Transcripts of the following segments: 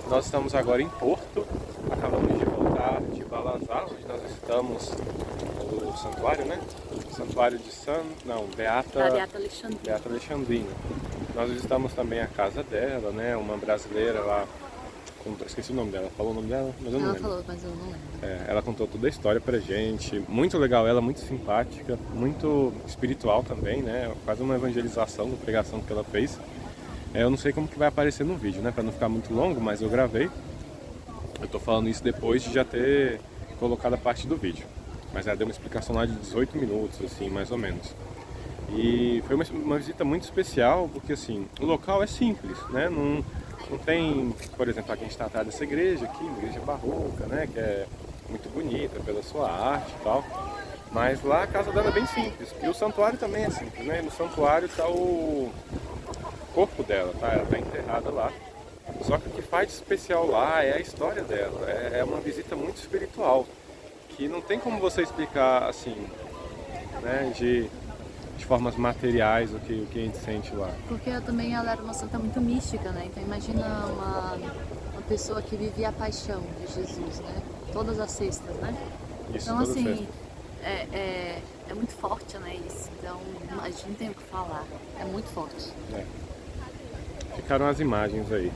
Nós estamos agora em Porto, acabamos de voltar de Balazar, onde nós estamos no santuário, né? O santuário de Beata Alexandrina. Nós visitamos também a casa dela, né? Uma brasileira lá, esqueci o nome dela, falou o nome dela, mas eu não lembro. Ela falou, mas eu não lembro. Ela contou toda a história pra gente, muito legal ela, muito simpática, muito espiritual também, né? Quase uma evangelização da pregação que ela fez. Eu não sei como que vai aparecer no vídeo, né? Pra não ficar muito longo, mas eu gravei. Eu tô falando isso depois de já ter colocado a parte do vídeo. Mas ela deu uma explicação lá de 18 minutos, assim, mais ou menos. E foi uma visita muito especial, porque assim, o local é simples, né? Não tem, por exemplo, aqui a gente está atrás dessa igreja aqui, uma igreja barroca, né? Que é muito bonita pela sua arte e tal. Mas lá a casa dela é bem simples. E o santuário também é simples, né? No santuário está o corpo dela, tá? Ela está enterrada lá. Só que o que faz de especial lá é a história dela. É uma visita muito espiritual. Que não tem como você explicar assim, né? De formas materiais o que a gente sente lá. Porque também ela era uma santa muito mística, né? Então imagina uma pessoa que vivia a paixão de Jesus, né? Todas as sextas, né? Isso, então assim, sexta. é muito forte, né? Isso. Então a gente não tem o que falar. É muito forte. Ficaram as imagens aí.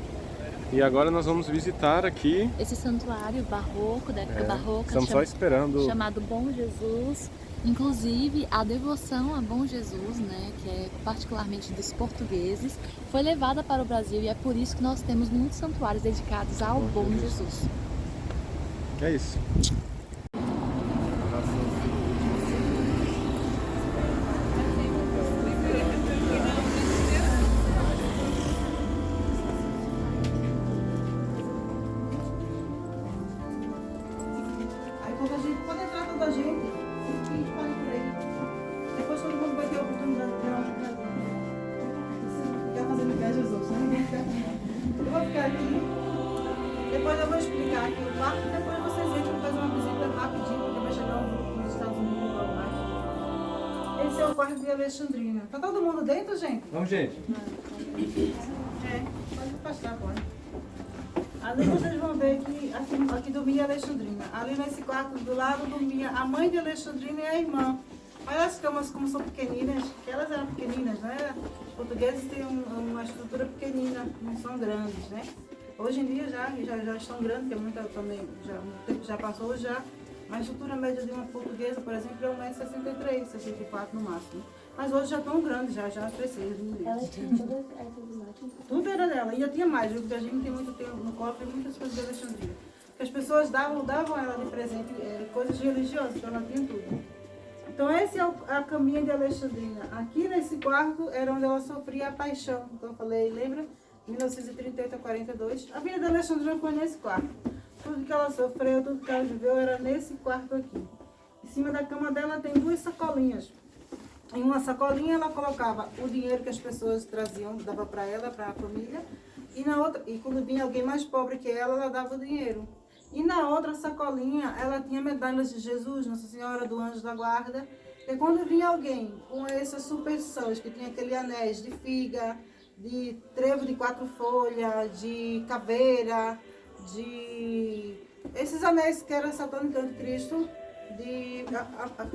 E agora nós vamos visitar aqui esse santuário barroco, da época barroca. Estamos só esperando. Chamado Bom Jesus. Inclusive, a devoção a Bom Jesus, né, que é particularmente dos portugueses, foi levada para o Brasil e é por isso que nós temos muitos santuários dedicados ao Bom Jesus. É isso. Aí quando a gente pode entrar toda a gente, a gente pode ir por aí. Depois todo mundo vai ter a oportunidade de ter uma oportunidade. Ficar fazendo inveja aos outros, né? Eu vou ficar aqui. Depois eu vou explicar aqui o quarto e depois vocês entram fazer uma visita rapidinho, porque vai chegar um grupo dos Estados Unidos logo mais. Esse é o quarto de Alexandrina. Tá todo mundo dentro, gente? Vamos, gente. Pode afastar agora. Ali vocês vão ver que aqui dormia Alexandrina. Ali nesse quarto do lado dormia a mãe de Alexandrina e a irmã. Olha as camas como são pequeninas, que elas eram pequeninas, né? Os portugueses têm uma estrutura pequenina, não são grandes, né? Hoje em dia já estão grandes, porque muita também, o tempo já passou já. Mas a estrutura média de uma portuguesa, por exemplo, é 1,63 m, 64 no máximo. Mas hoje já estão grandes, já cresceram. Ela tinha todas essas imagens. Tudo era dela, ainda tinha mais, viu? Porque a gente tem muito tempo no cofre, muitas coisas de Alexandria. Porque as pessoas davam ela de presente coisas religiosas, então ela tinha tudo. Então essa é a caminha de Alexandrina. Aqui nesse quarto era onde ela sofria a paixão. Então eu falei, lembra? 1938 a 42. A vida de Alexandrina foi nesse quarto. Tudo que ela sofreu, tudo que ela viveu era nesse quarto aqui. Em cima da cama dela tem duas sacolinhas. Em uma sacolinha ela colocava o dinheiro que as pessoas traziam, dava para ela, para a família. E na outra, e quando vinha alguém mais pobre que ela dava o dinheiro. E na outra sacolinha ela tinha medalhas de Jesus, Nossa Senhora do Anjo da Guarda. E quando vinha alguém com essas superstições, que tinha aquele anéis de figa, de trevo de 4 folhas, de caveira, de esses anéis que eram satânicos anticristo, de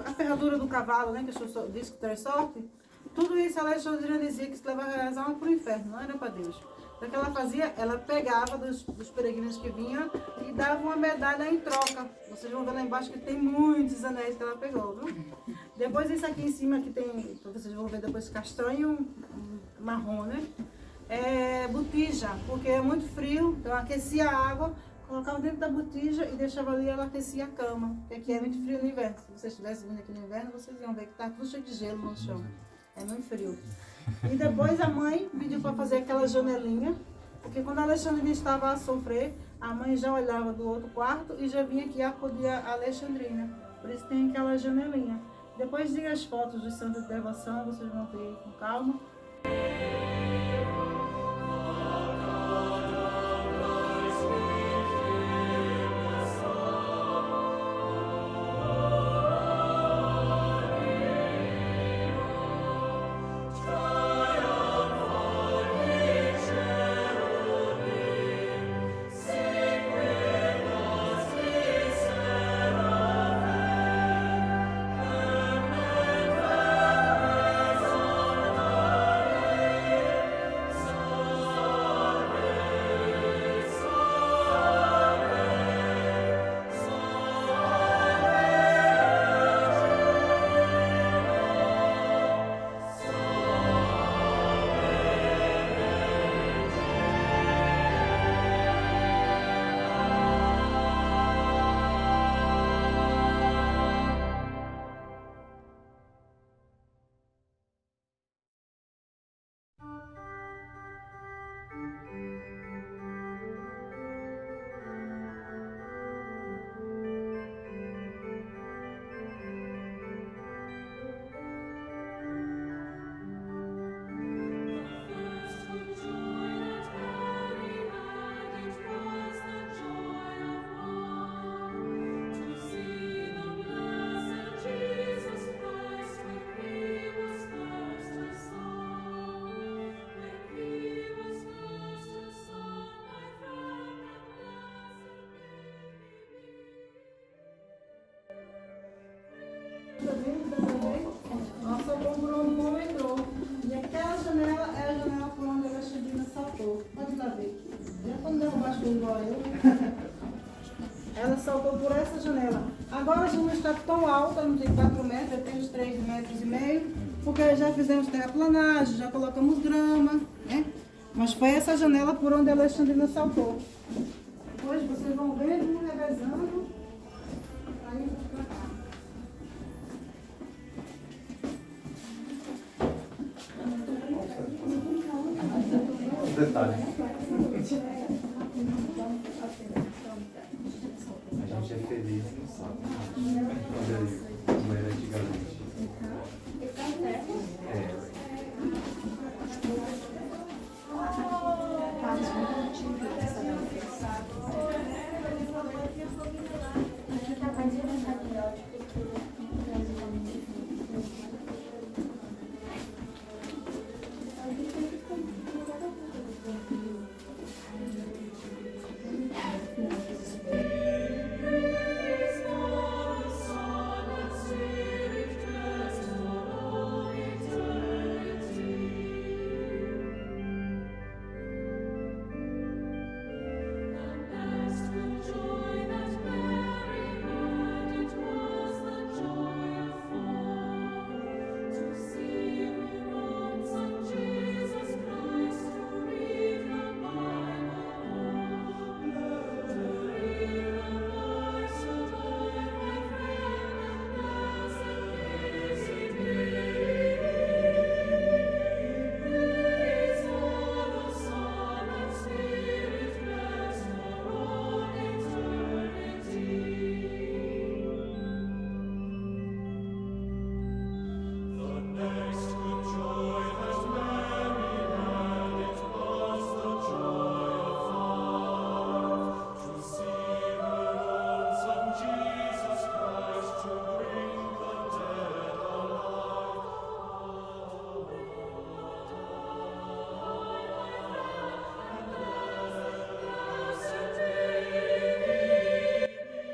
a ferradura do cavalo, né, que as pessoas dizem que traz sorte, tudo isso a Alexandrina dizia que se levava as almas para o inferno, não era para Deus. Então o que ela fazia? Ela pegava dos peregrinos que vinham e dava uma medalha em troca. Vocês vão ver lá embaixo que tem muitos anéis que ela pegou, viu? Depois isso aqui em cima que tem, vocês vão ver depois castanho marrom, né? É botija, porque é muito frio, então aquecia a água, colocava dentro da botija e deixava ali, ela aquecia a cama, porque aqui é muito frio no inverno. Se vocês estivessem vindo aqui no inverno, vocês iam ver que está tudo cheio de gelo no chão. É muito frio. E depois a mãe pediu para fazer aquela janelinha, porque quando a Alexandrina estava a sofrer, a mãe já olhava do outro quarto e já vinha aqui acudir a Alexandrina. Por isso tem aquela janelinha. Depois de as fotos de Santa de Devoção, vocês vão ver com calma. pastor igual eu. Ela saltou por essa janela. Agora a gente não está tão alta, não tem 4 metros, eu tenho uns 3,5 metros, porque já fizemos terraplanagem, já colocamos grama, né? Mas foi essa janela por onde a Alexandrina saltou. Depois vocês vão ver, vamos revezando. Aí pra cá. Detalhe. A gente é feliz no sábado. Olha aí, como era antigamente.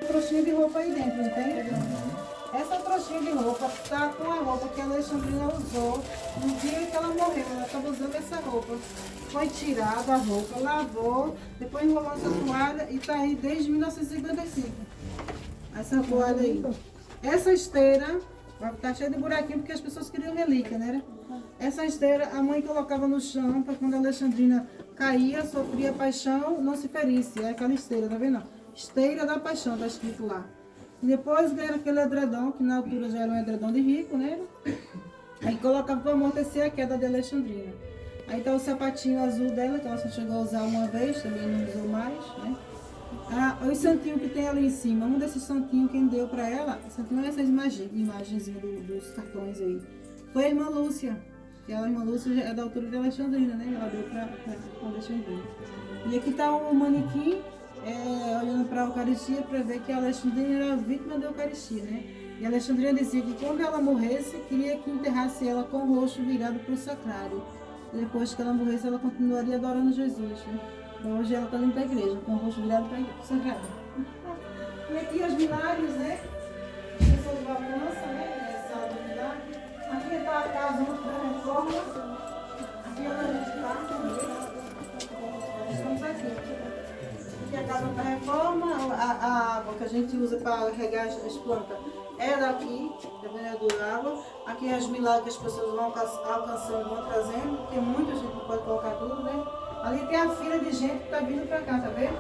Trouxinha de roupa aí dentro, entende? Essa trouxinha de roupa tá com a roupa que a Alexandrina usou no dia que ela morreu. Ela estava usando essa roupa. Foi tirada a roupa, lavou, depois enrolou essa toalha e tá aí desde 1955. Essa toalha aí. Essa esteira tá cheia de buraquinho porque as pessoas queriam relíquia, né? Essa esteira a mãe colocava no chão para quando a Alexandrina caía, sofria paixão, não se ferisse. É aquela esteira, tá vendo? Esteira da paixão, tá escrito lá. E depois ganharam aquele edredom, que na altura já era um edredom de rico, né? Aí colocava para amortecer a queda de Alexandrina. Aí tá o sapatinho azul dela, que ela só chegou a usar uma vez, também não usou mais, né? Os santinhos que tem ali em cima, um desses santinhos quem deu para ela, santinho é essas imagens dos cartões aí. Foi a irmã Lúcia, que a irmã Lúcia é da altura de Alexandrina, né? Ela deu para Alexandrina. E aqui tá o manequim, olhando para a Eucaristia para ver que a Alexandrina era vítima da Eucaristia, né? E a Alexandrina dizia que quando ela morresse, queria que enterrasse ela com o rosto virado para o sacrário. E depois que ela morresse, ela continuaria adorando Jesus, né? Então hoje ela está dentro da igreja, com o rosto virado para o sacrário. E aqui os milagres, né? As pessoas de alcança, né? Sala de milagre. Aqui está a casa da reforma. Aqui é onde a gente está. Estamos aqui. Aqui é a casa da reforma, a água que a gente usa para regar as plantas é daqui, da venerador da água. Aqui as milagres que as pessoas vão alcançando, vão trazendo, porque muita gente não pode colocar tudo, né? Ali tem a fila de gente que está vindo para cá, tá vendo?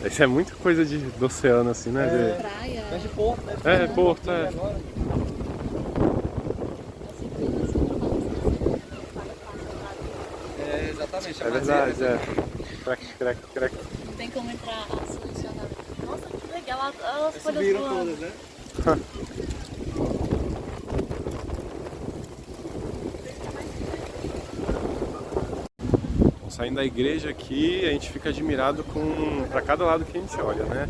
Isso é muita coisa do oceano, assim, né? Praia. Mas de Porto, né? Porto, é. Exatamente. É verdade, Crack. Não tem como entrar selecionada. Nossa, que legal, as folhas Subiram voando. todas, né? Saindo da igreja aqui, a gente fica admirado para cada lado que a gente olha, né?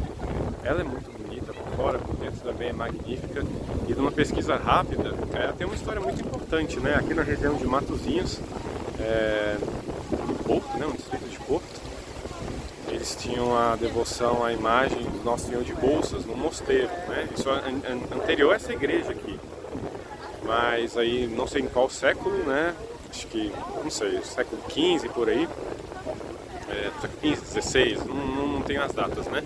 Ela é muito bonita por fora, por dentro também é magnífica. E numa pesquisa rápida, ela tem uma história muito importante, né? Aqui na região de Matosinhos, em Porto, né? Um distrito de Porto, eles tinham a devoção à imagem do Nosso Senhor de Bolsas no mosteiro, né? Isso é anterior a essa igreja aqui. Mas aí, não sei em qual século, né? Acho que, não sei, século XV por aí, 15, 16, não tenho as datas, né?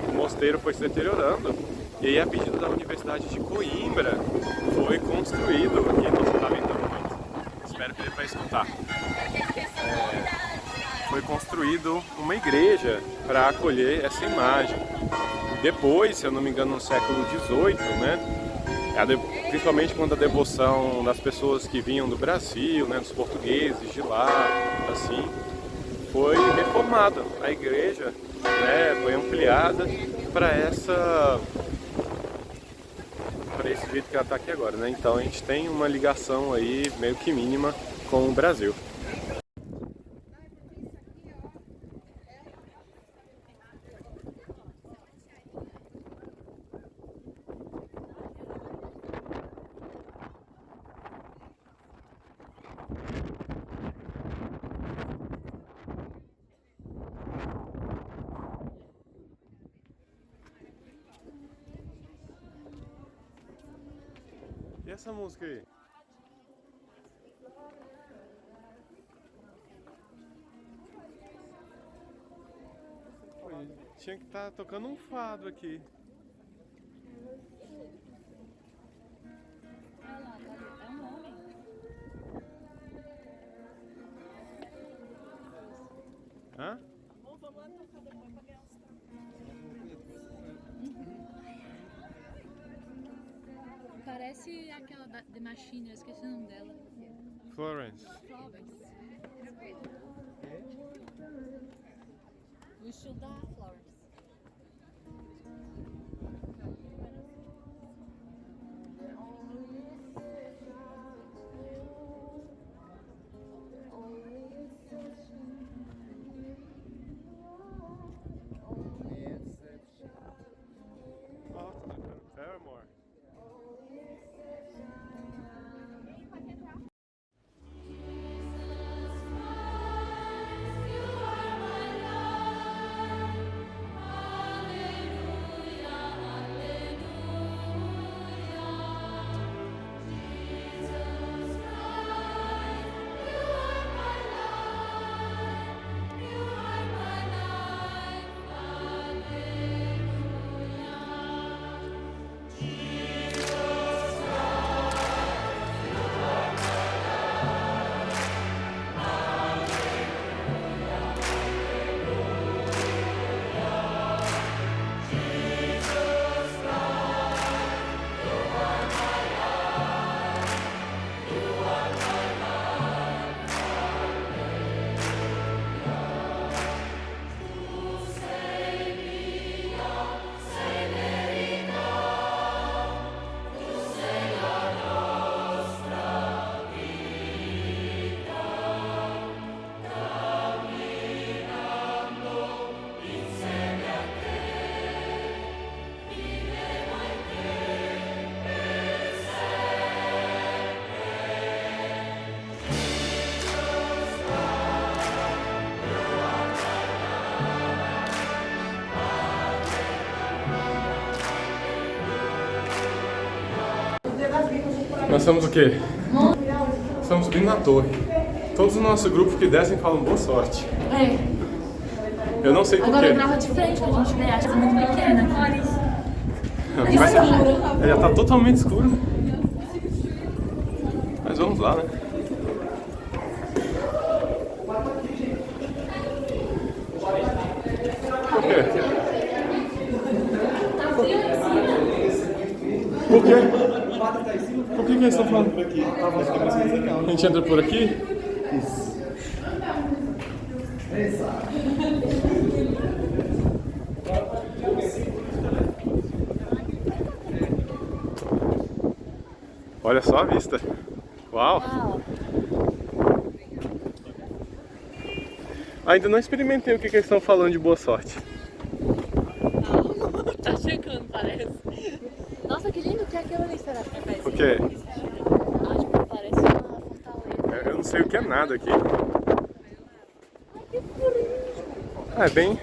O mosteiro foi se deteriorando e aí, a pedido da Universidade de Coimbra, foi construído, aqui não está ventando muito, espero que ele vai escutar, foi construído uma igreja para acolher essa imagem. Depois, se eu não me engano, no século XVIII, né? Principalmente quando a devoção das pessoas que vinham do Brasil, né, dos portugueses de lá, assim, foi reformada. A igreja, né, foi ampliada para esse jeito que ela está aqui agora, né? Então a gente tem uma ligação aí meio que mínima com o Brasil. E essa música aí? Pô, tinha que estar tocando um fado aqui. É um homem. Hã? Parece aquela da The Machine, eu esqueci o nome dela. Florence. Florence. We should have Florence. Oh, Paramore. Nós estamos o quê? Estamos subindo na torre. Todos do nosso grupo que descem falam boa sorte. Eu não sei porquê. Agora grava de frente pra gente ver, acho que é muito pequena. Já tá totalmente escuro. Mas vamos lá, né? quê? Por quê? Por que eles estão falando por aqui? A gente entra por aqui? Isso. Olha só a vista. Uau! Ainda não experimentei o que eles estão falando de boa sorte. Tá chegando, parece. Nossa, que lindo, o que é aquilo ali? Será que é? O quê? Acho que parece uma fortaleza. Eu não sei o que é nada aqui. Ai, que bonito. É bem...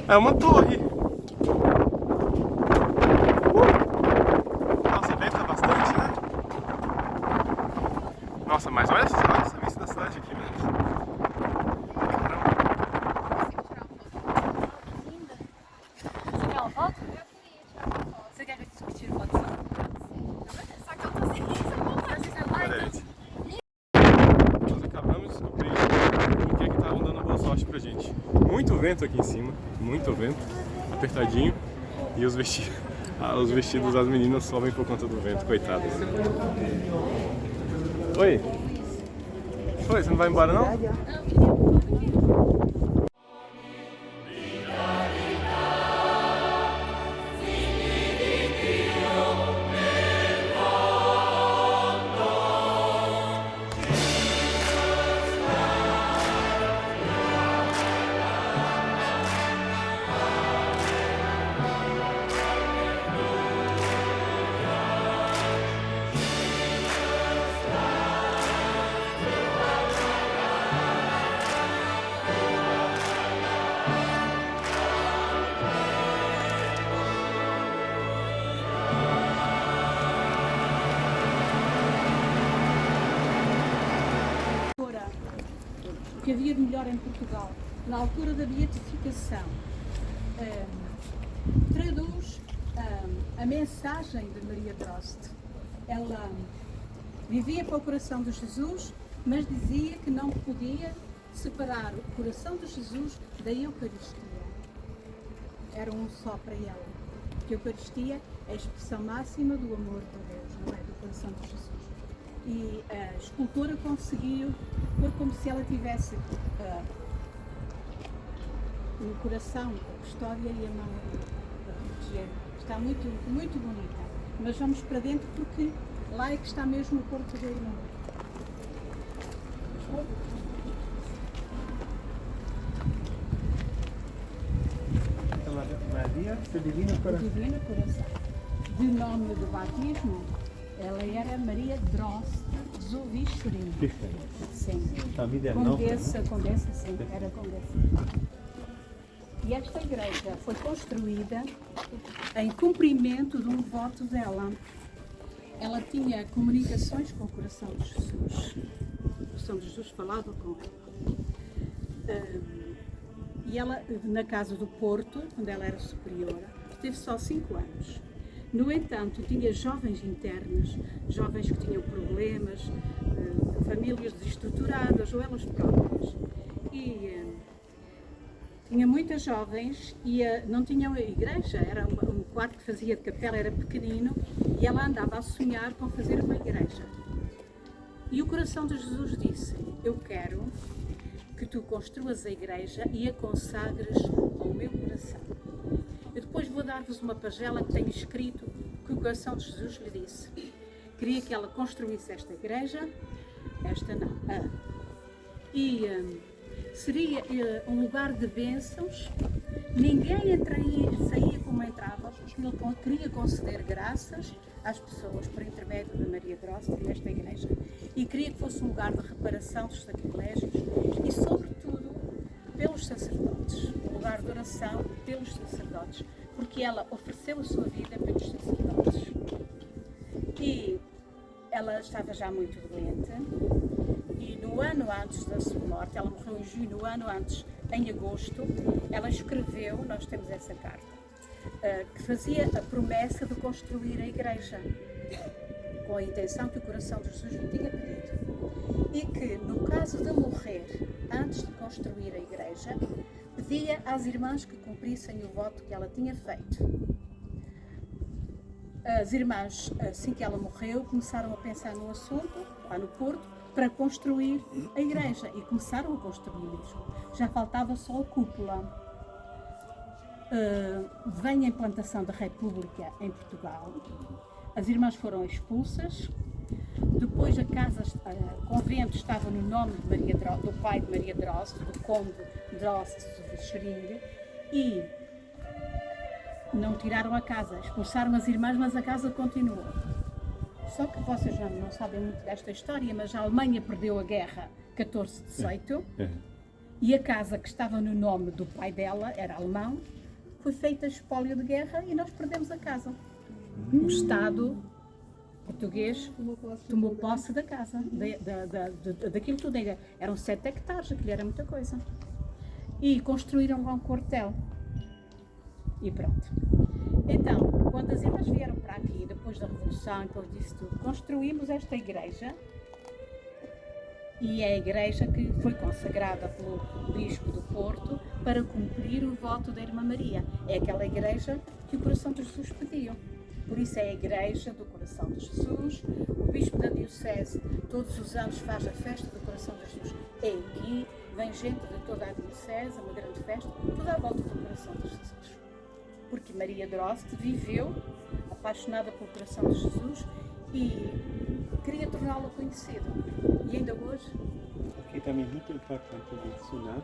É uma torre. Nossa, venta bastante, né? Nossa, mas olha essa vista da cidade aqui, meu Deus. Você quer uma foto? Você quer que eu tire foto só? Só que eu tô sem celular. Olha aí. Nós acabamos de descobrir o que é que tá dando boa sorte pra gente. Muito vento aqui em cima, muito vento, apertadinho, e os vestidos das meninas sobem por conta do vento, coitadas. Oi? Oi, você não vai embora não? O que havia de melhor em Portugal, na altura da beatificação, traduz a mensagem de Maria Drost. Ela vivia para o coração de Jesus, mas dizia que não podia separar o coração de Jesus da Eucaristia. Era um só para ela. Porque a Eucaristia é a expressão máxima do amor de Deus, não é? Do coração de Jesus. E a escultora conseguiu pôr como se ela tivesse o coração, a custódia e a mão a proteger. Está muito, muito bonita. Mas vamos para dentro porque lá é que está mesmo o corpo da irmã. Maria do Divino Coração. Divino Coração. De nome do batismo, ela era Maria Drost Zovichurin. Sim. Condessa, sim, era condessa. E esta igreja foi construída em cumprimento de um voto dela. Ela tinha comunicações com o coração de Jesus. O coração de Jesus falava com ela. E ela, na casa do Porto, quando ela era superiora, teve só 5 anos. No entanto, tinha jovens internas, jovens que tinham problemas, famílias desestruturadas ou elas próprias. E tinha muitas jovens e não tinham igreja, era um quarto que fazia de capela, era pequenino, e ela andava a sonhar com fazer uma igreja. E o coração de Jesus disse: eu quero que tu construas a igreja e a consagres ao meu coração. Eu depois vou dar-vos uma pagela que tem escrito que o coração de Jesus lhe disse. Queria que ela construísse esta igreja, esta não, e seria um lugar de bênçãos. Ninguém entraria, saía como entrava, porque ele queria conceder graças às pessoas por intermédio de Maria Drost nesta igreja. E queria que fosse um lugar de reparação dos sacrilégios e, sobretudo, pelos sacerdotes. Um lugar de oração pelos sacerdotes, porque ela ofereceu a sua vida pelos sacerdotes. E ela estava já muito doente. E no ano antes da sua morte, ela morreu em junho, no ano antes, em agosto, ela escreveu, nós temos essa carta, que fazia a promessa de construir a igreja, com a intenção que o coração de Jesus lhe tinha pedido. E que, no caso de morrer antes de construir a igreja, pedia às irmãs que cumprissem o voto que ela tinha feito. As irmãs, assim que ela morreu, começaram a pensar no assunto, lá no Porto, para construir a igreja. E começaram a construir mesmo. Já faltava só a cúpula. Vem a implantação da República em Portugal. As irmãs foram expulsas. Depois a casa, o convento estava no nome de do pai de Maria Drost, do conde Drost de Schering, e não tiraram a casa, expulsaram as irmãs, mas a casa continuou. Só que vocês não sabem muito desta história, mas a Alemanha perdeu a guerra 14-18 e a casa que estava no nome do pai dela, era alemão, foi feita espólio de guerra e nós perdemos a casa. O Estado português tomou posse da casa, daquilo tudo. Eram 7 hectares, aquilo era muita coisa. E construíram lá um quartel. E pronto. Então, quando as irmãs vieram para aqui, depois da Revolução, depois disso tudo, construímos esta igreja. E é a igreja que foi consagrada pelo Bispo do Porto para cumprir o voto da Irmã Maria. É aquela igreja que o coração de Jesus pediu. Por isso é a igreja do coração de Jesus. O Bispo da Diocese todos os anos faz a festa do coração de Jesus. É aqui, vem gente de toda a Diocese, uma grande festa, toda a volta do coração de Jesus. Porque Maria Drost viveu apaixonada pelo coração de Jesus e queria torná-lo conhecido. E ainda hoje... Aqui também é muito importante mencionar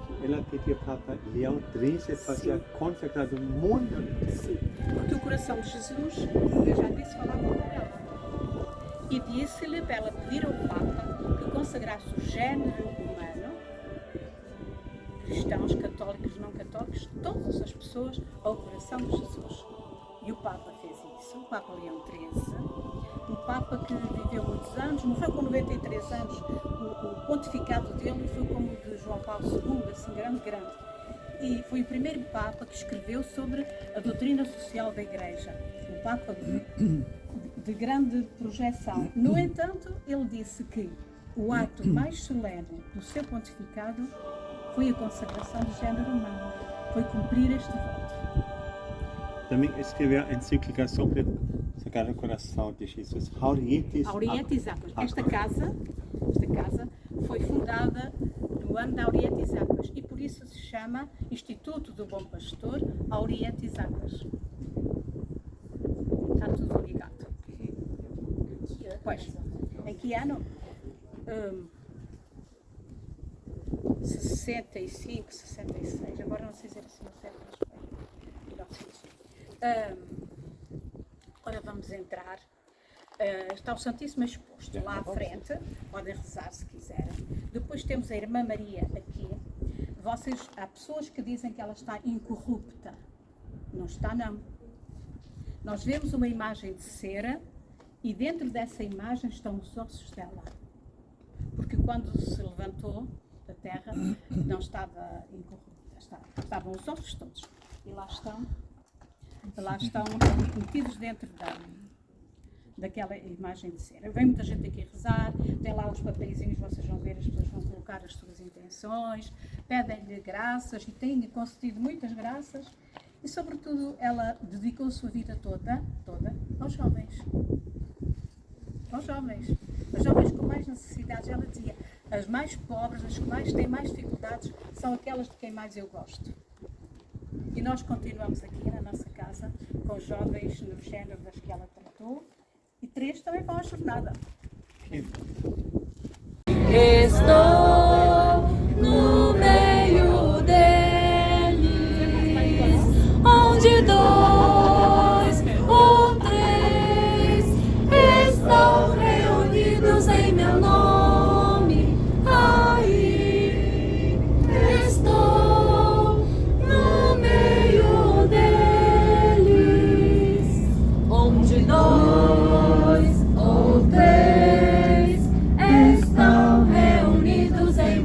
que ela pediu ao Papa Leão XIII para consagrar o mundo. Sim, porque o coração de Jesus, eu já disse, falava com ela. E disse-lhe para ela pedir ao Papa que consagrasse o género humano, cristãos, católicos, não católicos, todas as pessoas ao coração de Jesus. E o Papa fez isso, o Papa Leão XIII, um Papa que viveu muitos anos, morreu com 93 anos, o pontificado dele foi como o de João Paulo II, assim grande. E foi o primeiro Papa que escreveu sobre a doutrina social da Igreja, um Papa de grande projeção. No entanto, ele disse que o ato mais solene do seu pontificado foi a consagração do género humano, foi cumprir este voto. Também escreveu a encíclica sobre o Sagrado Coração de Jesus, Aurietis Aquas. Esta casa foi fundada no ano da Aurietis Aquas e por isso se chama Instituto do Bom Pastor Aurietis Aquas. Está tudo ligado. Pois, em que ano? 65, 66, agora não sei dizer assim, ora vamos entrar. Está o Santíssimo exposto lá à frente, podem rezar se quiserem. Depois temos a Irmã Maria aqui. Há pessoas que dizem que ela está incorrupta. Não está, não. Nós vemos uma imagem de cera e dentro dessa imagem estão os ossos dela. Porque quando se levantou da terra, não estava incorrupta. Estavam os ossos todos. E lá estão metidos dentro daquela imagem de cera. Vem muita gente aqui rezar, tem lá os papeizinhos, vocês vão ver, as pessoas vão colocar as suas intenções, pedem-lhe graças e têm concedido muitas graças e, sobretudo, ela dedicou a sua vida toda aos jovens. Aos jovens com mais necessidades. Ela dizia, as mais pobres, as que têm mais dificuldades, são aquelas de quem mais eu gosto. E nós continuamos aqui na nossa casa com jovens no género das que ela tratou e 3 também vão à jornada. Estou no meio deles, onde 2 ou 3 estão reunidos em meu nome. Aí estou no meio deles, onde 2 ou 3 estão reunidos em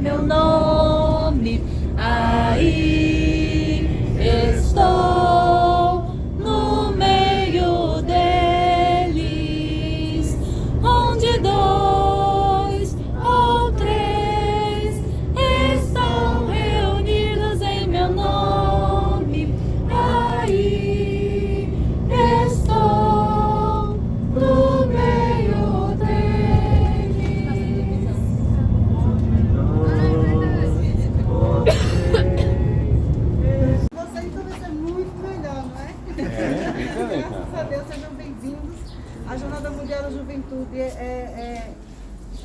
atitude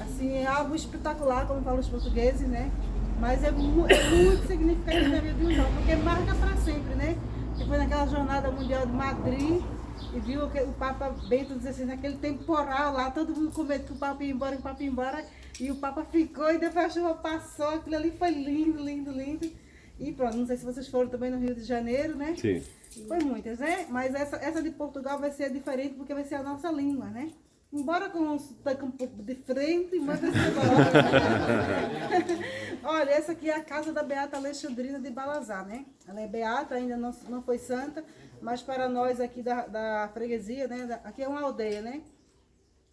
assim, é algo espetacular, como falam os portugueses, né? Mas é muito significativo na vida de um jovem, porque marca para sempre, né? Que foi naquela jornada mundial de Madrid e viu o Papa Bento XVI naquele temporal lá, todo mundo com medo que o Papa ia embora, e o Papa ficou e depois a chuva passou, aquilo ali foi lindo, lindo, lindo. E pronto, não sei se vocês foram também no Rio de Janeiro, né? Sim. Foi muitas, né? Mas essa de Portugal vai ser diferente porque vai ser a nossa língua, né? Embora com um sotaque um pouco diferente, mas vai ser Olha, essa aqui é a casa da Beata Alexandrina de Balazar, né? Ela é beata, ainda não foi santa, mas para nós aqui da freguesia, né? Aqui é uma aldeia, né?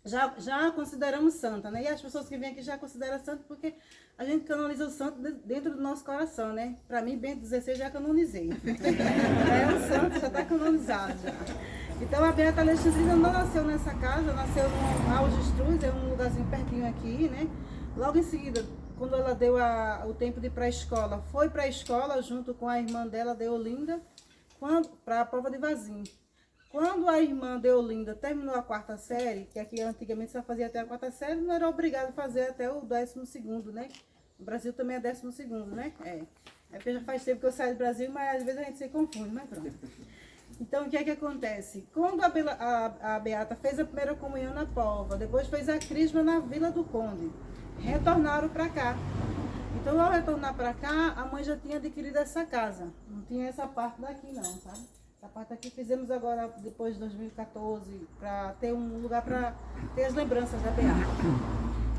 Já consideramos santa, né? E as pessoas que vêm aqui já consideram santa porque a gente canoniza o santo dentro do nosso coração, né? Para mim, Bento XVI já canonizei. O santo já está canonizado já. Então a Beata Alexandrina não nasceu nessa casa, nasceu no Algestruz, é um lugarzinho pertinho aqui, né? Logo em seguida, quando ela deu o tempo de ir para a escola, foi para a escola junto com a irmã dela, Deolinda, para a prova de Vazim. Quando a irmã Deolinda terminou a 4ª série, que aqui antigamente só fazia até a 4ª série, não era obrigado a fazer até o 12º, né? No Brasil também é 12º, né? É porque já faz tempo que eu saio do Brasil, mas às vezes a gente se confunde, mas pronto. Então, o que é que acontece? Quando a Beata fez a primeira comunhão na Póvoa, depois fez a crisma na Vila do Conde, retornaram para cá. Então, ao retornar para cá, a mãe já tinha adquirido essa casa. Não tinha essa parte daqui não, sabe? Essa parte aqui fizemos agora, depois de 2014, para ter um lugar para ter as lembranças da Beata.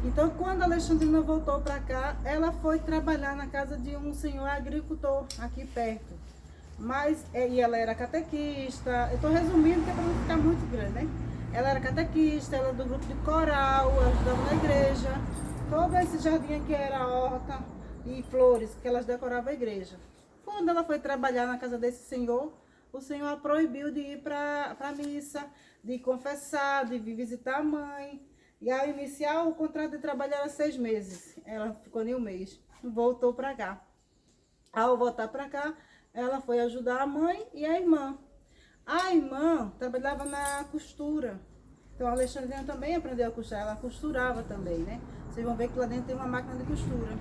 Então, quando a Alexandrina voltou para cá, ela foi trabalhar na casa de um senhor agricultor, aqui perto. E ela era catequista, eu estou resumindo que é para não ficar muito grande, né? Ela era catequista, ela era do grupo de coral, ajudava na igreja. Todo esse jardim aqui era horta e flores, que elas decoravam a igreja. Quando ela foi trabalhar na casa desse senhor, o senhor a proibiu de ir para a missa, de confessar, de vir visitar a mãe. E ao iniciar o contrato de trabalho era 6 meses, ela não ficou nem um mês, voltou para cá. Ao voltar para cá, ela foi ajudar a mãe e a irmã. A irmã trabalhava na costura. Então a Alexandrina também aprendeu a costurar, ela costurava também, né? Vocês vão ver que lá dentro tem uma máquina de costura.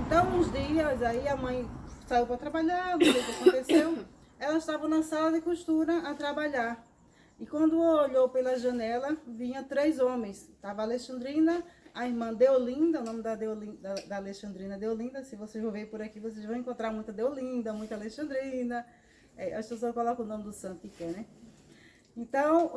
Então, uns dias, aí a mãe saiu para trabalhar, não sei o que aconteceu. Ela estava na sala de costura a trabalhar. E quando olhou pela janela, vinha 3 homens. Estava a Alexandrina, a irmã Deolinda, o nome da Alexandrina Deolinda. Se vocês vão ver por aqui, vocês vão encontrar muita Deolinda, muita Alexandrina. As pessoas colocam o nome do santo que quer, né? Então,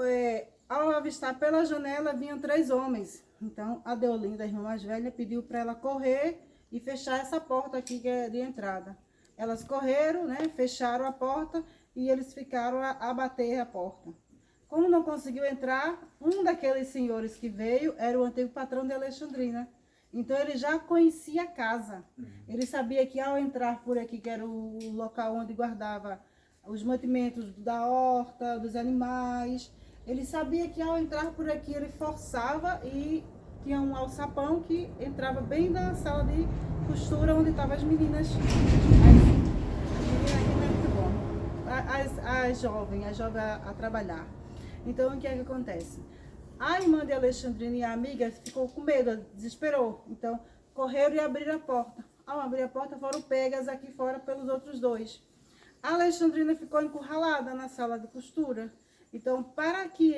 ao avistar pela janela, vinham 3 homens. Então, a Deolinda, a irmã mais velha, pediu para ela correr e fechar essa porta aqui que é de entrada. Elas correram, né? Fecharam a porta e eles ficaram a bater a porta. Como não conseguiu entrar, um daqueles senhores que veio era o antigo patrão de Alexandrina. Então ele já conhecia a casa. Ele sabia que ao entrar por aqui, que era o local onde guardava os mantimentos da horta, dos animais, ele sabia que ao entrar por aqui ele forçava e tinha um alçapão que entrava bem na sala de costura onde estavam as meninas. As meninas aqui não é muito bom. As jovens a trabalhar. Então, o que é que acontece? A irmã de Alexandrina e a amiga ficou com medo, desesperou. Então, correram e abriram a porta. Ao abrir a porta, foram pegas aqui fora pelos outros 2. A Alexandrina ficou encurralada na sala de costura. Então, para que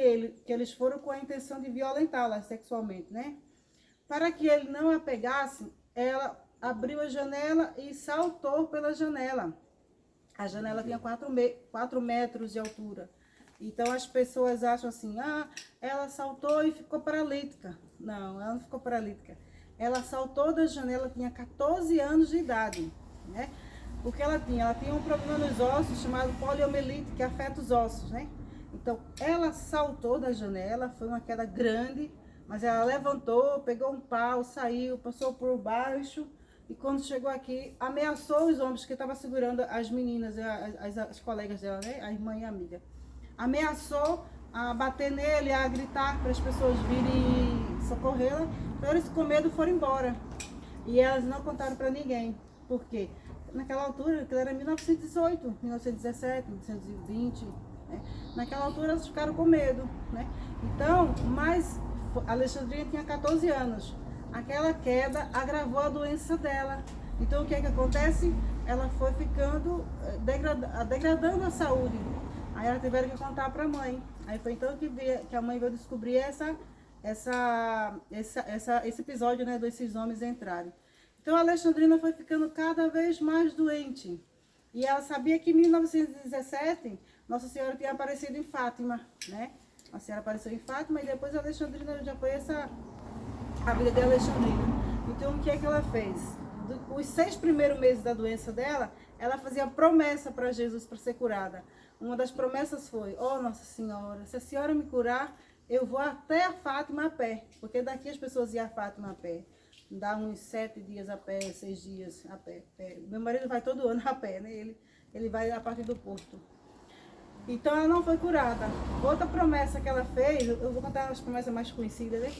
eles foram com a intenção de violentá-la sexualmente, né? Para que ele não a pegasse, ela abriu a janela e saltou pela janela. A janela tinha 4 metros de altura. Então as pessoas acham assim, ela saltou e ficou paralítica. Não, ela não ficou paralítica. Ela saltou da janela, tinha 14 anos de idade, né? Porque ela tinha um problema nos ossos chamado poliomielite, que afeta os ossos, né? Então ela saltou da janela, foi uma queda grande, mas ela levantou, pegou um pau, saiu, passou por baixo e quando chegou aqui, ameaçou os homens que estavam segurando as meninas, as colegas dela, né? A irmã e a amiga. Ameaçou a bater nele, a gritar para as pessoas virem socorrê-la. Então eles com medo foram embora. E elas não contaram para ninguém. Por quê? Naquela altura, aquilo era 1918, 1917, 1920. Né? Naquela altura elas ficaram com medo. Né? Então, mas A Alexandrina tinha 14 anos. Aquela queda agravou a doença dela. Então o que é que acontece? Ela foi ficando, degradando a saúde. Aí ela tiveram que contar para a mãe. Aí foi então que a mãe veio descobrir esse episódio, né, desses homens entrarem. Então a Alexandrina foi ficando cada vez mais doente. E ela sabia que em 1917 Nossa Senhora tinha aparecido em Fátima, né? A Senhora apareceu em Fátima e depois a Alexandrina já foi a vida de Alexandrina. Então o que é que ela fez? Os 6 primeiros meses da doença dela, ela fazia promessa para Jesus para ser curada. Uma das promessas foi: ó Nossa Senhora, se a Senhora me curar, eu vou até a Fátima a pé, porque daqui as pessoas iam a Fátima a pé. Dá uns 7 dias a pé, 6 dias a pé. Meu marido vai todo ano a pé, né? Ele vai a partir do Porto. Então ela não foi curada. Outra promessa que ela fez, eu vou contar as promessas mais conhecidas, né?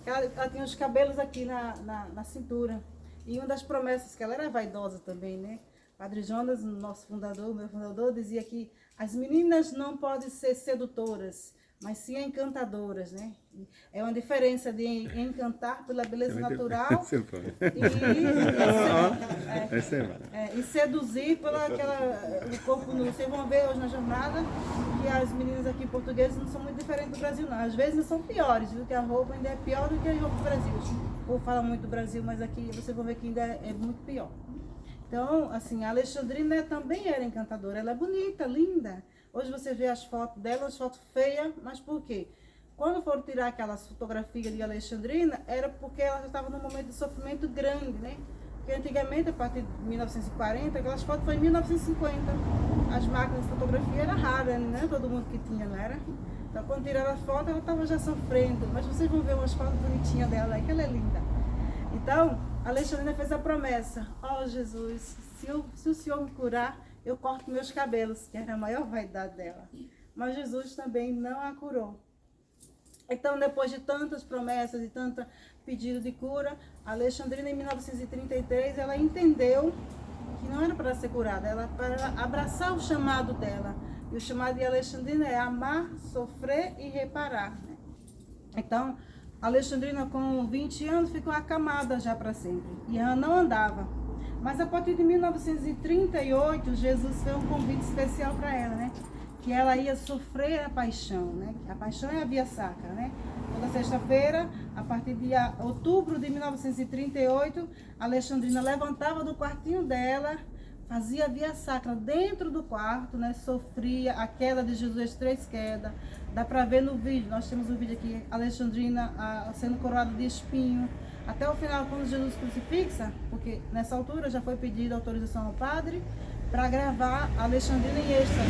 Ela tinha os cabelos aqui na cintura. E uma das promessas, que ela era vaidosa também, né? Padre Jonas, nosso fundador, meu fundador, dizia que as meninas não podem ser sedutoras, mas sim encantadoras, né? É uma diferença de encantar pela beleza natural e seduzir pelo o corpo nu. Vocês vão ver hoje na jornada que as meninas aqui portuguesas não são muito diferentes do Brasil, não. Às vezes são piores, viu? Que a roupa ainda é pior do que a roupa do Brasil. O povo fala muito do Brasil, mas aqui vocês vão ver que ainda é muito pior. Então, assim, a Alexandrina também era encantadora. Ela é bonita, linda. Hoje você vê as fotos dela, as fotos feias, mas por quê? Quando foram tirar aquelas fotografias de Alexandrina, era porque ela já estava num momento de sofrimento grande, né? Porque antigamente, a partir de 1940, aquelas fotos foi em 1950. As máquinas de fotografia eram raras, né? Todo mundo que tinha, não era? Então, quando tiraram as fotos, ela estava já sofrendo. Mas vocês vão ver umas fotos bonitinhas dela, que ela é linda. Então, a Alexandrina fez a promessa: ó Jesus, se o Senhor me curar, eu corto meus cabelos, que era a maior vaidade dela. Mas Jesus também não a curou. Então, depois de tantas promessas e tanto pedido de cura, a Alexandrina, em 1933, ela entendeu que não era para ser curada, ela para abraçar o chamado dela. E o chamado de Alexandrina é amar, sofrer e reparar, né? Então, a Alexandrina, com 20 anos, ficou acamada já para sempre. E ela não andava. Mas a partir de 1938, Jesus fez um convite especial para ela, né? Que ela ia sofrer a paixão, né? A paixão é a via sacra, né? Toda sexta-feira, a partir de outubro de 1938, a Alexandrina levantava do quartinho dela, fazia a via sacra dentro do quarto, né? Sofria a queda de Jesus, 3 quedas. Dá para ver no vídeo, nós temos um vídeo aqui, Alexandrina sendo coroada de espinho. Até o final, quando Jesus crucifixa, porque nessa altura já foi pedida autorização ao padre para gravar a Alexandrina em êxtase.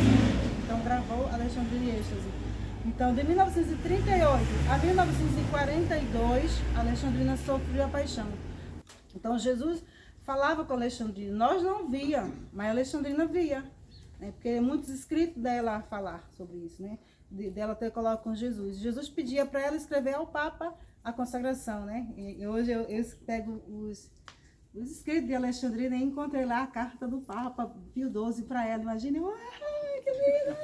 Então gravou a Alexandrina em êxtase. Então, de 1938 a 1942, a Alexandrina sofreu a paixão. Então Jesus falava com a Alexandrina. Nós não via, mas a Alexandrina via, né? Porque muitos escritos dela falar sobre isso, né? Dela ter colocado com Jesus. Jesus pedia para ela escrever ao Papa a consagração, né? E hoje eu pego os escritos de Alexandrina e encontrei lá a carta do Papa Pio XII para ela. Imagina, que lindo!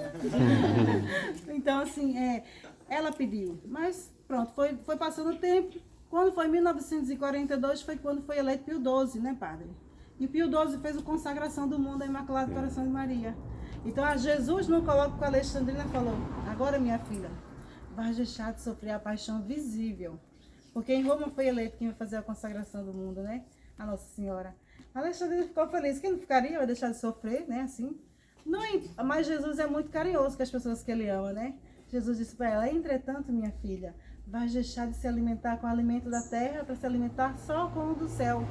Então, assim, ela pediu. Mas, pronto, foi passando o tempo. Quando foi em 1942, foi quando foi eleito Pio XII, né, padre? E Pio XII fez a consagração do mundo ao Imaculado Coração de Maria. Então, a Jesus não coloca com a Alexandrina e falou: agora, minha filha, vai deixar de sofrer a paixão visível. Porque em Roma foi eleito quem vai fazer a consagração do mundo, né? A Nossa Senhora. A Alexandrina ficou feliz. Quem não ficaria? Vai deixar de sofrer, né? Assim. Não, mas Jesus é muito carinhoso com as pessoas que ele ama, né? Jesus disse para ela: entretanto, minha filha, vai deixar de se alimentar com o alimento da terra para se alimentar só com o do céu. Né?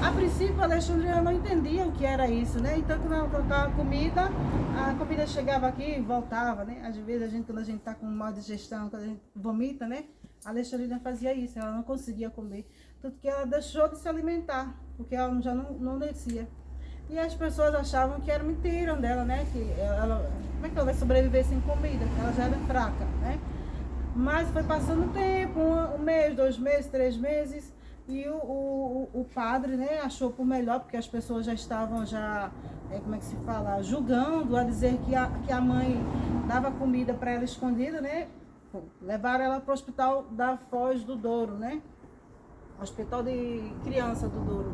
A princípio, a Alexandrina não entendia o que era isso, né? Então, quando ela colocava a comida chegava aqui e voltava, né? Às vezes, quando a gente está com má digestão, quando a gente vomita, né? A Alexandrina fazia isso, ela não conseguia comer. Tanto que ela deixou de se alimentar, porque ela já não descia. E as pessoas achavam que era mentira dela, né? Que como é que ela vai sobreviver sem comida? Porque ela já era fraca, né? Mas foi passando o tempo, um mês, 2 meses, 3 meses, e o padre, né, achou por melhor, porque as pessoas já estavam como é que se fala, julgando, a dizer que a mãe dava comida para ela escondida, né? levaram ela para o hospital da Foz do Douro, né? Hospital de criança do Douro,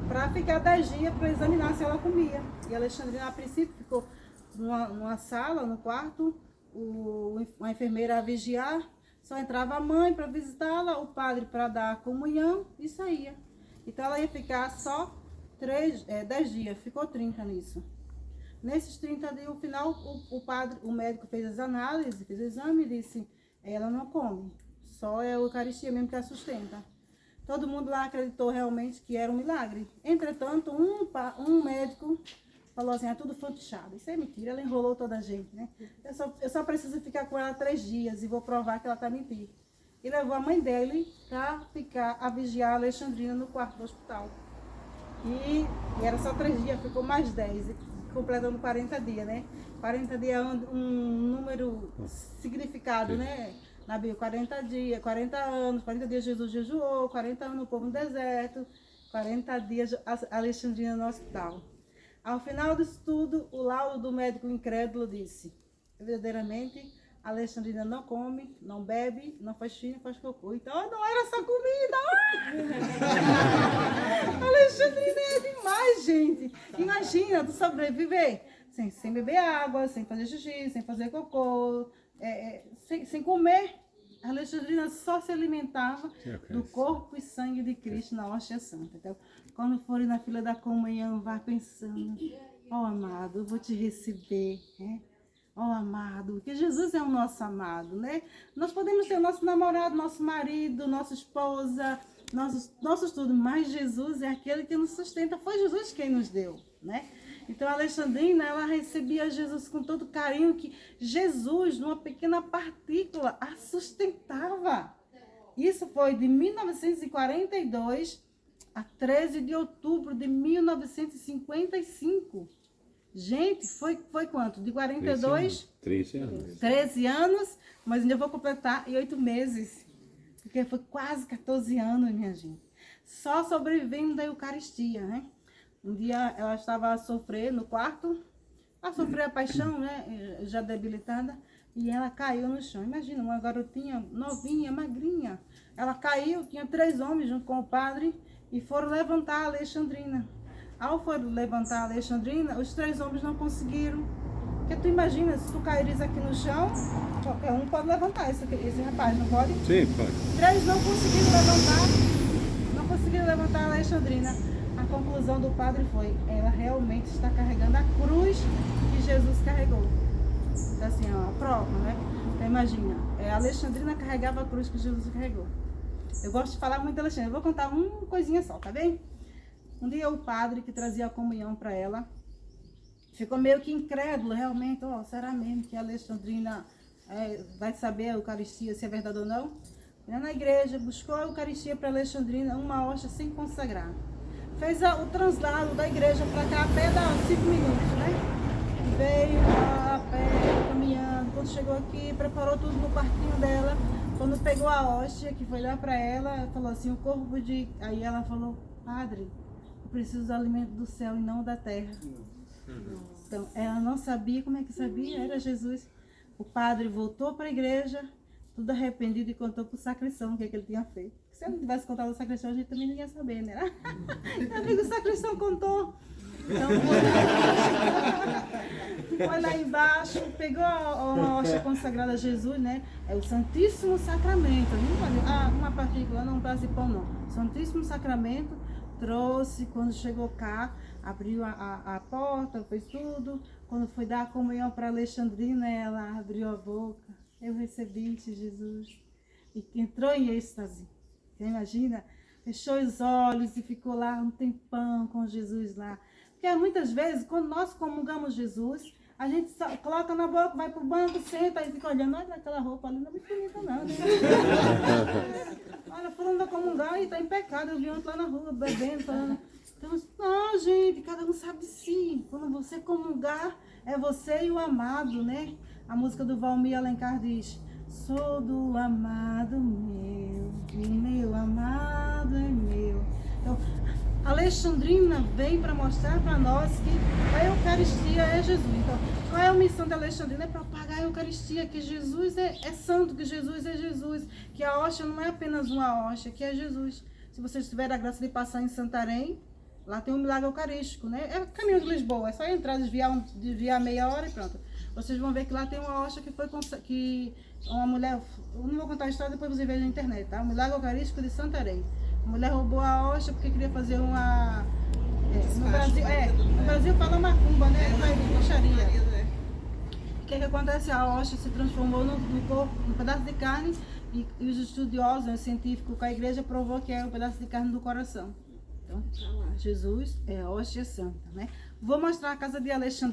para ficar 10 dias para examinar se ela comia. E a Alexandrina, a princípio, ficou numa sala, no quarto, uma enfermeira a vigiar, só entrava a mãe para visitá-la, o padre para dar a comunhão e saía. Então ela ia ficar só 10 dias, ficou 30 nisso. Nesses 30 dias, no final, o médico fez as análises, fez o exame e disse, ela não come, só é a Eucaristia mesmo que a sustenta. Todo mundo lá acreditou realmente que era um milagre. Entretanto, um médico falou assim, tudo fantochado. Isso é mentira, ela enrolou toda a gente, né? Eu só preciso ficar com ela 3 dias e vou provar que ela está mentindo. E levou a mãe dele para ficar a vigiar a Alexandrina no quarto do hospital. E era só 3 dias, ficou mais 10, completando 40 dias, né? 40 dias é um número significado, né? Na Bíblia, 40 dias, 40 anos, 40 dias Jesus jejuou, 40 anos o povo no deserto, 40 dias a Alexandrina no hospital. Ao final disso tudo, o laudo do médico incrédulo disse, verdadeiramente, a Alexandrina não come, não bebe, não faz xixi, não faz cocô. Então não era só comida. Alexandrina é demais, gente. Imagina, tu sobreviver sem beber água, sem fazer xixi, sem fazer cocô, sem comer. A Alexandrina só se alimentava do corpo e sangue de Cristo na hóstia santa. Então, quando forem na fila da comunhão, vá pensando, amado, eu vou te receber, né? Amado, porque Jesus é o nosso amado, né? Nós podemos ter o nosso namorado, nosso marido, nossa esposa, nossos tudo, mas Jesus é aquele que nos sustenta, foi Jesus quem nos deu, né? Então a Alexandrina, ela recebia Jesus com todo carinho, que Jesus, numa pequena partícula, a sustentava. Isso foi de 1942 a 13 de outubro de 1955. Gente, foi quanto? De 42? 13 anos. 13 anos, mas ainda vou completar em 8 meses. Porque foi quase 14 anos, minha gente. Só sobrevivendo da Eucaristia, né? Um dia ela estava a sofrer no quarto, a sofrer a paixão, né? Já debilitada, e ela caiu no chão. Imagina, uma garotinha novinha, magrinha. Ela caiu, tinha 3 homens junto com o padre e foram levantar a Alexandrina. Ao for levantar a Alexandrina, os 3 homens não conseguiram. Porque tu imagina, se tu caíres aqui no chão, qualquer um pode levantar esse rapaz, não pode? Sim, pode. 3 não conseguiram levantar a Alexandrina. A conclusão do padre foi, ela realmente está carregando a cruz que Jesus carregou. Então, assim, a prova, né? Então, imagina, a Alexandrina carregava a cruz que Jesus carregou. Eu gosto de falar muito da Alexandrina, eu vou contar uma coisinha só, tá bem? Um dia o padre que trazia a comunhão para ela ficou meio que incrédulo, realmente, será mesmo que a Alexandrina vai saber a Eucaristia, se é verdade ou não? Foi na igreja, buscou a Eucaristia para Alexandrina, uma hóstia sem consagrar. Fez o translado da igreja para cá a pé, 5 minutos, né? Veio lá a pé, caminhando, quando chegou aqui, preparou tudo no quartinho dela. Quando pegou a hóstia, que foi lá para ela, falou assim, o corpo de... Aí ela falou, padre, eu preciso do alimento do céu e não da terra. Então, ela não sabia, como é que sabia? Era Jesus. O padre voltou para a igreja, tudo arrependido, e contou para o sacristão o que ele tinha feito. Se ele não tivesse contado ao sacristão, a gente também não ia saber, né? Meu amigo, o sacristão contou. Então, foi lá embaixo, pegou a hóstia consagrada a Jesus, né? É o Santíssimo Sacramento. Uma partícula, não um pedaço de pão, não. Santíssimo Sacramento, trouxe, quando chegou cá, abriu a porta, fez tudo. Quando foi dar a comunhão para Alexandrina, ela abriu a boca. Eu recebi-te, Jesus. E entrou em êxtase. Você imagina? Fechou os olhos e ficou lá um tempão com Jesus lá. Porque muitas vezes, quando nós comungamos Jesus, a gente coloca na boca, vai pro banco, senta e fica olhando, olha aquela roupa ali, não é muito bonita não, né? Olha, fulano vai comungar e tá em pecado, eu vi ontem lá na rua, bebendo, falando. Então, não, gente, cada um sabe de si. Quando você comungar, é você e o amado, né? A música do Valmir Alencar diz, sou do amado meu, e meu amado é meu. Então, Alexandrina vem para mostrar para nós que a Eucaristia é Jesus. Então, qual é a missão da Alexandrina? É propagar a Eucaristia, que Jesus é santo, que Jesus é Jesus, que a hóstia não é apenas uma hóstia, que é Jesus. Se vocês tiverem a graça de passar em Santarém, lá tem um milagre eucarístico, né? É o caminho de Lisboa, é só entrar, desviar meia hora e pronto. Vocês vão ver que lá tem uma hóstia que foi que uma mulher, eu não vou contar a história, depois vocês vejam na internet, tá? O milagre eucarístico de Santarém. A mulher roubou a hóstia porque queria fazer uma... no Brasil fala macumba, né? Bruxaria. O que acontece? A hóstia se transformou no corpo, num pedaço de carne, e os estudiosos, né, científicos, a igreja provou que é um pedaço de carne do coração. Então, Jesus é a hóstia santa, né? Vou mostrar a casa de Alexandre.